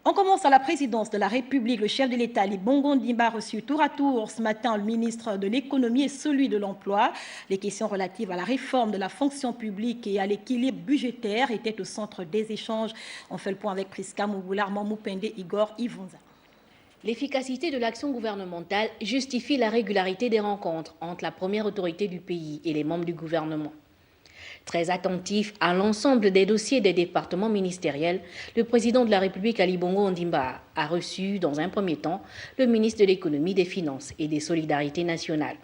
On commence à la présidence de la République. Le chef de l'État, Ali Bongo Ondimba, a reçu tour à tour ce matin le ministre de l'Économie et celui de l'Emploi. Les questions relatives à la réforme de la fonction publique et à l'équilibre budgétaire étaient au centre des échanges. On fait le point avec Priska Mouboula, Mamou Pende, Igor Ivonza. L'efficacité de l'action gouvernementale justifie la régularité des rencontres entre la première autorité du pays et les membres du gouvernement. Très attentif à l'ensemble des dossiers des départements ministériels, le président de la République, Ali Bongo Ondimba, a reçu dans un premier temps le ministre de l'Économie, des Finances et des Solidarités nationales.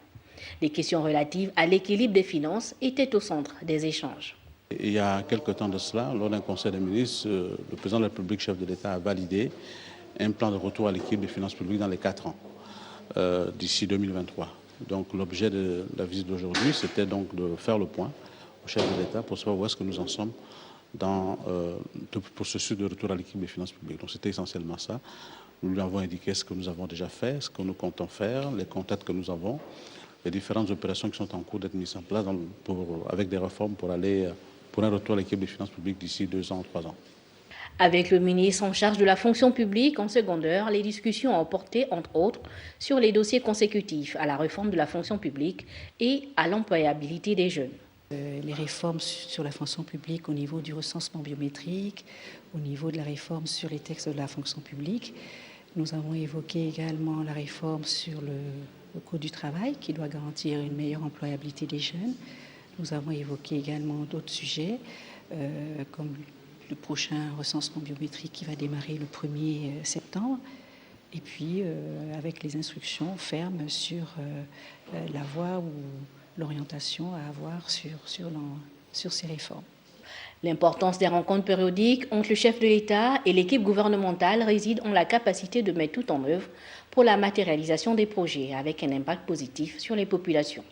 Les questions relatives à l'équilibre des finances étaient au centre des échanges. Il y a quelque temps de cela, lors d'un conseil des ministres, le président de la République, chef de l'État, a validé un plan de retour à l'équilibre des finances publiques dans les 4 ans, d'ici 2023. Donc l'objet de la visite d'aujourd'hui, c'était donc de faire le point au chef de l'État pour savoir où est-ce que nous en sommes dans le processus de retour à l'équilibre des finances publiques. Donc c'était essentiellement ça. Nous lui avons indiqué ce que nous avons déjà fait, ce que nous comptons faire, les contacts que nous avons, les différentes opérations qui sont en cours d'être mises en place avec des réformes pour un retour à l'équilibre des finances publiques d'ici 2 ans, 3 ans. Avec le ministre en charge de la fonction publique, en seconde heure, les discussions ont porté, entre autres, sur les dossiers consécutifs à la réforme de la fonction publique et à l'employabilité des jeunes. Les réformes sur la fonction publique au niveau du recensement biométrique, au niveau de la réforme sur les textes de la fonction publique. Nous avons évoqué également la réforme sur le Code du travail qui doit garantir une meilleure employabilité des jeunes. Nous avons évoqué également d'autres sujets comme le prochain recensement biométrique qui va démarrer le 1er septembre. Et puis avec les instructions fermes sur la voie ou l'orientation à avoir sur ces réformes. L'importance des rencontres périodiques entre le chef de l'État et l'équipe gouvernementale réside en la capacité de mettre tout en œuvre pour la matérialisation des projets avec un impact positif sur les populations.